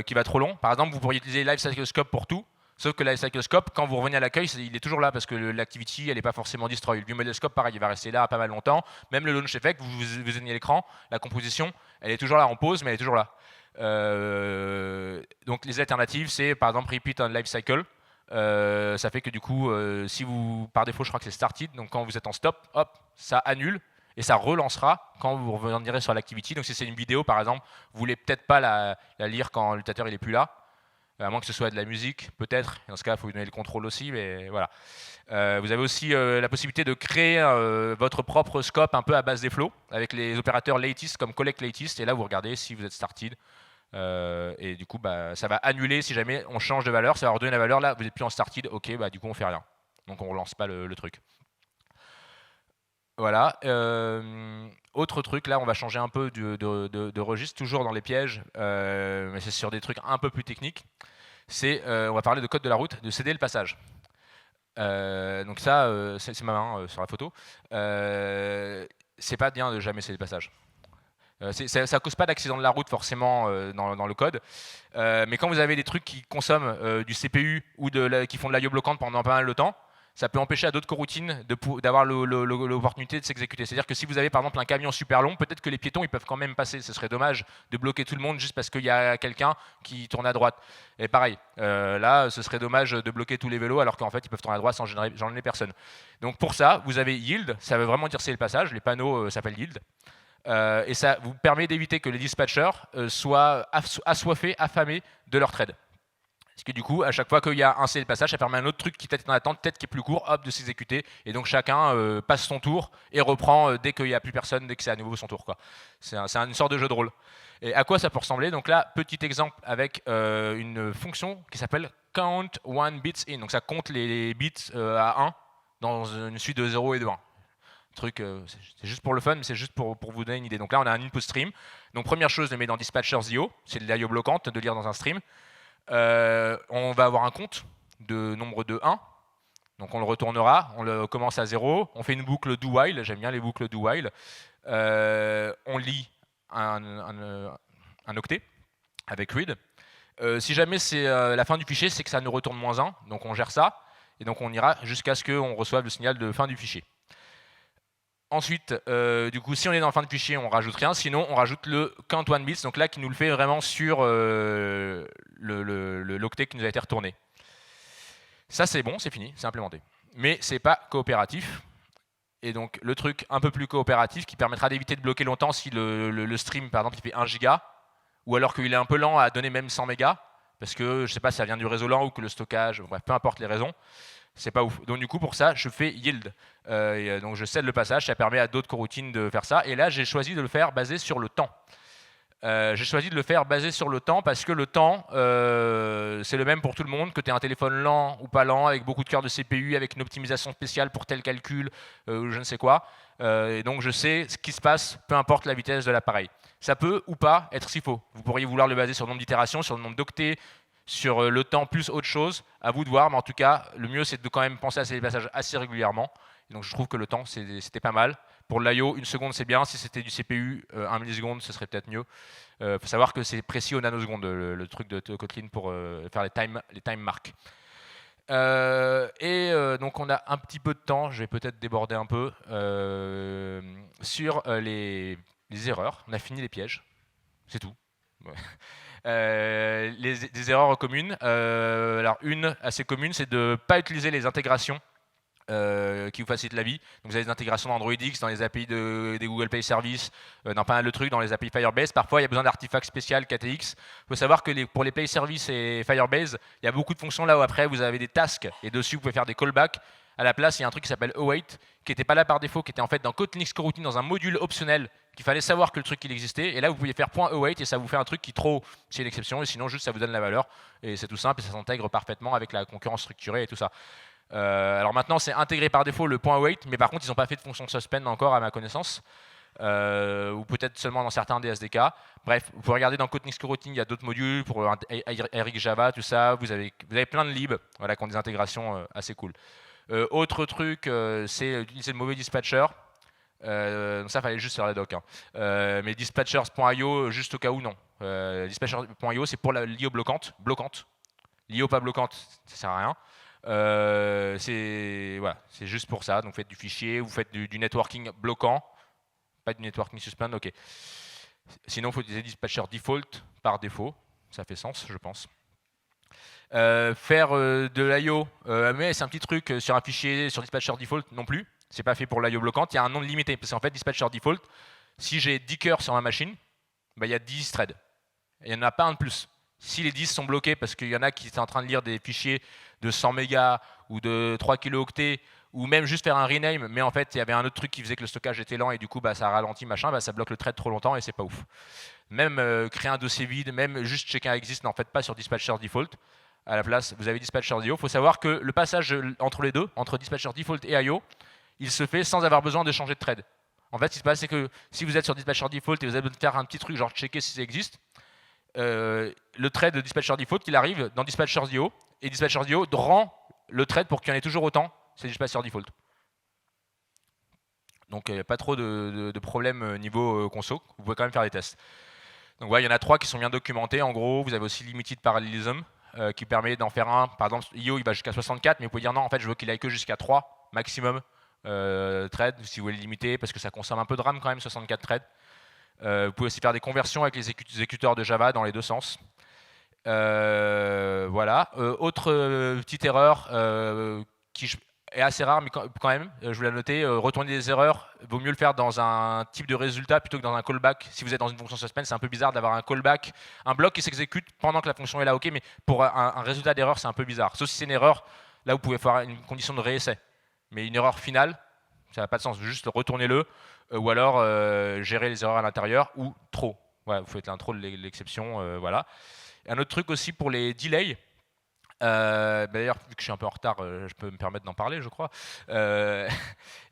qui va trop long. Par exemple, vous pourriez utiliser Lifecycle Scope pour tout. Sauf que Lifecycle Scope, quand vous revenez à l'accueil, il est toujours là parce que l'activity, elle n'est pas forcément destroy. Le ViewModel Scope, pareil, il va rester là pas mal longtemps. Même le Launch Effect, vous éteignez l'écran, la composition, elle est toujours là en pause, mais elle est toujours là. Donc les alternatives, c'est par exemple Repeat on Lifecycle. Ça fait que du coup, si vous, par défaut, je crois que c'est Started, donc quand vous êtes en stop, hop, ça annule. Et ça relancera quand vous revenirez sur l'activity. Donc si c'est une vidéo, par exemple, vous voulez peut-être pas la lire quand l'utilisateur n'est plus là. À moins que ce soit de la musique, peut-être. Dans ce cas, il faut vous donner le contrôle aussi, mais voilà. Vous avez aussi la possibilité de créer votre propre scope un peu à base des flows, avec les opérateurs latest comme collect latest, et là, vous regardez si vous êtes started, Et du coup, ça va annuler si jamais on change de valeur, ça va redonner la valeur. Là, vous n'êtes plus en started, ok, du coup on fait rien. Donc on relance pas le truc. Voilà. Autre truc, là on va changer un peu de registre, toujours dans les pièges, mais c'est sur des trucs un peu plus techniques. On va parler de code de la route, de céder le passage. Donc ça, c'est ma main sur la photo. C'est pas bien de jamais céder le passage. Ça cause pas d'accident de la route forcément dans le code, mais quand vous avez des trucs qui consomment du CPU ou qui font de l'IO bloquante pendant pas mal de temps, ça peut empêcher à d'autres coroutines d'avoir l'opportunité de s'exécuter. C'est-à-dire que si vous avez par exemple un camion super long, peut-être que les piétons ils peuvent quand même passer. Ce serait dommage de bloquer tout le monde juste parce qu'il y a quelqu'un qui tourne à droite. Et pareil, là, ce serait dommage de bloquer tous les vélos alors qu'en fait ils peuvent tourner à droite sans gêner personne. Donc pour ça, vous avez yield, ça veut vraiment dire c'est le passage. Les panneaux s'appellent yield. Et ça vous permet d'éviter que les dispatchers soient assoiffés, affamés de leur trade. Parce que du coup, à chaque fois qu'il y a un cédé de passage, ça permet à un autre truc qui peut-être en attente, peut-être qui est plus court, hop, de s'exécuter. Et donc chacun passe son tour et reprend dès qu'il n'y a plus personne, dès que c'est à nouveau son tour, quoi. C'est une sorte de jeu de rôle. Et à quoi ça peut ressembler? Donc là, petit exemple avec une fonction qui s'appelle count one bits in. Donc ça compte les bits à 1 dans une suite de 0 et de 1. Truc, c'est juste pour le fun, mais c'est juste pour vous donner une idée. Donc là, on a un input stream. Donc première chose, je le mets dans dispatchers IO, c'est de l'IO bloquante de lire dans un stream. On va avoir un compte de nombre de 1. Donc on le retournera, on le commence à 0. On fait une boucle do while, j'aime bien les boucles do while. On lit un octet avec read. Si jamais c'est la fin du fichier, c'est que ça nous retourne -1. Donc on gère ça. Et donc on ira jusqu'à ce qu'on reçoive le signal de fin du fichier. Ensuite, du coup, si on est dans la fin de fichier, on rajoute rien. Sinon, on rajoute le count one bits, donc là, qui nous le fait vraiment sur l'octet qui nous a été retourné. Ça, c'est bon, c'est fini, c'est implémenté. Mais c'est pas coopératif. Et donc, le truc un peu plus coopératif qui permettra d'éviter de bloquer longtemps si le stream, par exemple, il fait 1 giga, ou alors qu'il est un peu lent à donner même 100 mégas, parce que, je sais pas, ça vient du réseau lent ou que le stockage, bref, peu importe les raisons. C'est pas ouf. Donc du coup pour ça je fais yield. Donc je cède le passage, ça permet à d'autres coroutines de faire ça. Et là j'ai choisi de le faire basé sur le temps. J'ai choisi de le faire basé sur le temps parce que le temps c'est le même pour tout le monde, que tu aies un téléphone lent ou pas lent, avec beaucoup de cœurs de CPU, avec une optimisation spéciale pour tel calcul, ou je ne sais quoi. Et donc je sais ce qui se passe, peu importe la vitesse de l'appareil. Ça peut ou pas être s'il faut. Vous pourriez vouloir le baser sur le nombre d'itérations, sur le nombre d'octets, sur le temps plus autre chose, à vous de voir, mais en tout cas, le mieux c'est de quand même penser à ces passages assez régulièrement. Et donc je trouve que le temps c'était pas mal. Pour l'IO, 1 seconde c'est bien, si c'était du CPU, 1 milliseconde ce serait peut-être mieux. Faut savoir que c'est précis aux nanosecondes le truc de Kotlin pour faire les time marks. Donc on a un petit peu de temps, je vais peut-être déborder un peu sur les erreurs. On a fini les pièges, c'est tout. Des erreurs communes. Alors une assez commune, c'est de ne pas utiliser les intégrations qui vous facilitent la vie. Donc vous avez des intégrations d'Android X, dans les API des Google Play Services, dans pas mal de trucs, dans les API Firebase. Parfois, il y a besoin d'artefacts spéciaux KTX. Il faut savoir que pour les Play Services et Firebase, il y a beaucoup de fonctions là où après vous avez des tasks et dessus vous pouvez faire des callbacks. À la place, il y a un truc qui s'appelle await, qui n'était pas là par défaut, qui était en fait dans Kotlin Coroutine, dans un module optionnel, qu'il fallait savoir que le truc il existait. Et là, vous pouviez faire .await et ça vous fait un truc qui trop, c'est une exception, et sinon juste ça vous donne la valeur. Et c'est tout simple et ça s'intègre parfaitement avec la concurrence structurée et tout ça. Alors maintenant, c'est intégré par défaut le .await, mais par contre, ils n'ont pas fait de fonction suspend encore à ma connaissance. Ou peut-être seulement dans certains des SDK. Bref, vous pouvez regarder dans Kotlin Coroutine, il y a d'autres modules pour Eric Java, tout ça. Vous avez plein de libs voilà, qui ont des intégrations assez cool. Autre truc, c'est utiliser le mauvais dispatcher. Donc ça, fallait juste faire la doc. Hein. Mais dispatchers.io, juste au cas où, non. Dispatchers.io, c'est pour l'IO bloquante. L'IO pas bloquante, ça sert à rien. Voilà, c'est juste pour ça. Donc vous faites du fichier, vous faites du networking bloquant, pas du networking suspend, ok. Sinon, il faut utiliser dispatcher default par défaut. Ça fait sens, je pense. Faire de l'IO, mais c'est un petit truc sur un fichier sur dispatcher default non plus. C'est pas fait pour l'IO bloquante. Il y a un nombre limité parce qu'en fait, dispatcher default, si j'ai 10 cœurs sur ma machine, il y a 10 threads. Il n'y en a pas un de plus. Si les 10 sont bloqués parce qu'il y en a qui sont en train de lire des fichiers de 100 mégas ou de 3 kilooctets ou même juste faire un rename, mais en fait il y avait un autre truc qui faisait que le stockage était lent et du coup ça ralentit, machin, ça bloque le thread trop longtemps et c'est pas ouf. Même créer un dossier vide, même juste checker un exist, n'en faites pas sur dispatcher default. À la place, vous avez dispatcher IO. Il faut savoir que le passage entre les deux, entre dispatcher default et IO, il se fait sans avoir besoin de changer de thread. En fait, ce qui se passe, c'est que si vous êtes sur dispatcher default et vous avez besoin de faire un petit truc, genre checker si ça existe, le thread de dispatcher default, il arrive dans dispatcher IO, et dispatcher IO rend le thread pour qu'il y en ait toujours autant, c'est dispatcher default. Donc il n'y a pas trop de problèmes niveau conso, vous pouvez quand même faire des tests. Donc voilà, il y en a 3 qui sont bien documentés. En gros, vous avez aussi limited parallelism qui permet d'en faire un. Par exemple, IO il va jusqu'à 64, mais vous pouvez dire non, en fait, je veux qu'il aille que jusqu'à 3 maximum threads si vous voulez le limiter, parce que ça consomme un peu de RAM quand même, 64 threads. Vous pouvez aussi faire des conversions avec les exécuteurs de Java dans les deux sens. Voilà. Autre petite erreur qui est assez rare, mais quand même, je voulais la noter, retourner des erreurs, vaut mieux le faire dans un type de résultat plutôt que dans un callback. Si vous êtes dans une fonction suspend, c'est un peu bizarre d'avoir un callback, un bloc qui s'exécute pendant que la fonction est là, ok, mais pour un résultat d'erreur, c'est un peu bizarre. Sauf si c'est une erreur, là vous pouvez faire une condition de réessai. Mais une erreur finale, ça n'a pas de sens, juste retournez-le, ou alors gérer les erreurs à l'intérieur, ou trop. Ouais, vous faites un throw de l'exception, voilà. Un autre truc aussi pour les delays. D'ailleurs, vu que je suis un peu en retard, je peux me permettre d'en parler, je crois.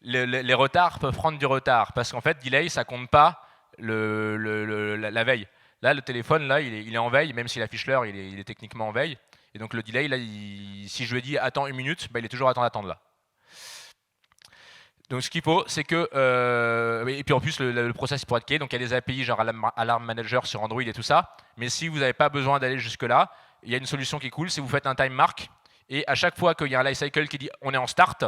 Les retards peuvent prendre du retard parce qu'en fait, delay, ça compte pas la veille. Là, le téléphone, là, il est en veille, même si affiche l'heure, il est techniquement en veille. Et donc le delay, là, si je lui ai dit attends une minute, il est toujours à temps d'attendre là. Donc ce qu'il faut, c'est que et puis en plus le process pourrait être clé. Donc il y a des API genre Alarm Manager sur Android et tout ça. Mais si vous n'avez pas besoin d'aller jusque là, il y a une solution qui est cool, c'est vous faites un time mark et à chaque fois qu'il y a un lifecycle qui dit on est en start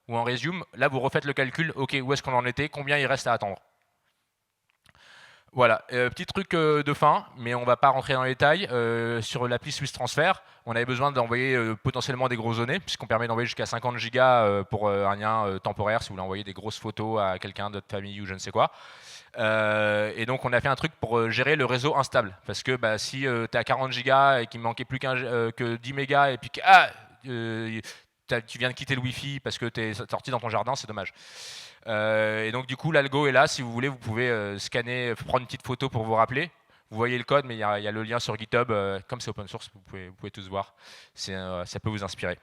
ou en resume, là vous refaites le calcul. Ok, où est-ce qu'on en était, combien il reste à attendre. Voilà, petit truc de fin, mais on ne va pas rentrer dans les détails. Sur l'appli Swiss Transfer, on avait besoin d'envoyer potentiellement des grosses données, puisqu'on permet d'envoyer jusqu'à 50 gigas pour un lien temporaire, si vous voulez envoyer des grosses photos à quelqu'un de votre famille ou je ne sais quoi. Et donc on a fait un truc pour gérer le réseau instable, parce que si tu es à 40 gigas et qu'il me manquait plus que 10 mégas, et puis que tu viens de quitter le Wi-Fi parce que tu es sorti dans ton jardin, c'est dommage. Et donc du coup l'algo est là, si vous voulez vous pouvez scanner, prendre une petite photo pour vous rappeler. Vous voyez le code, mais il y a le lien sur GitHub, comme c'est open source, vous pouvez tous voir, ça peut vous inspirer.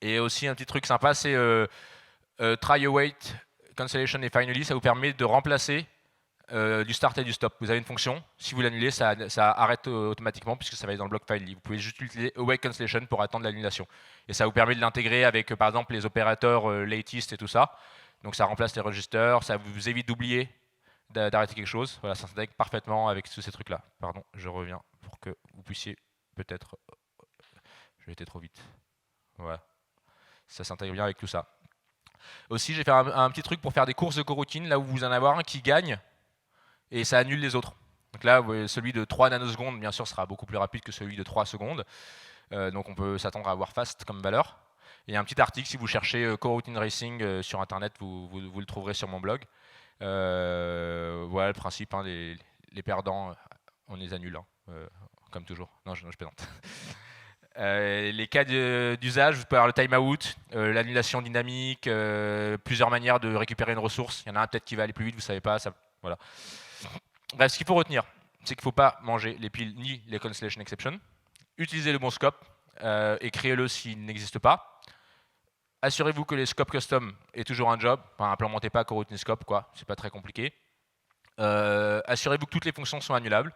Et aussi un petit truc sympa, c'est try await, cancellation et finally, ça vous permet de remplacer du start et du stop. Vous avez une fonction, si vous l'annulez, ça arrête automatiquement puisque ça va être dans le bloc file. Vous pouvez juste utiliser await cancellation pour attendre l'annulation. Et ça vous permet de l'intégrer avec par exemple les opérateurs latest et tout ça. Donc ça remplace les registers, ça vous évite d'oublier d'arrêter quelque chose. Voilà, ça s'intègre parfaitement avec tous ces trucs-là. Pardon, je reviens pour que vous puissiez peut-être... J'ai été trop vite. Voilà. Ça s'intègre bien avec tout ça. Aussi, j'ai fait un petit truc pour faire des courses de coroutine, là où vous en avez un qui gagne, et ça annule les autres. Donc là, celui de 3 nanosecondes, bien sûr, sera beaucoup plus rapide que celui de 3 secondes. Donc on peut s'attendre à avoir fast comme valeur. Il y a un petit article, si vous cherchez Coroutine Racing sur Internet, vous le trouverez sur mon blog. Voilà le principe, hein, les perdants, on les annule, hein, comme toujours. Non, je plaisante. Les cas d'usage, vous pouvez avoir le timeout, l'annulation dynamique, plusieurs manières de récupérer une ressource. Il y en a un peut-être qui va aller plus vite, vous ne savez pas. Ça, voilà. Bref, ce qu'il faut retenir, c'est qu'il ne faut pas manger les piles ni les cancellation exception. Utilisez le bon scope et créez-le s'il n'existe pas. Assurez-vous que les scopes custom aient toujours un job. Enfin, implémentez pas coroutine scope, quoi. C'est pas très compliqué. Assurez-vous que toutes les fonctions sont annulables.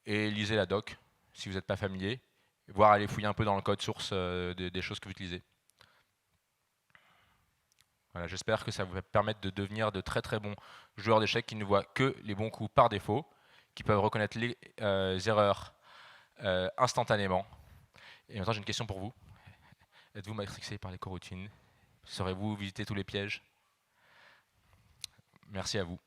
Et lisez la doc si vous n'êtes pas familier. Voire aller fouiller un peu dans le code source des choses que vous utilisez. Voilà, j'espère que ça vous va permettre de devenir de très très bons joueurs d'échecs qui ne voient que les bons coups par défaut, qui peuvent reconnaître les erreurs instantanément. Et maintenant j'ai une question pour vous. Êtes-vous matrixé par les coroutines? Saurez-vous visiter tous les pièges? Merci à vous.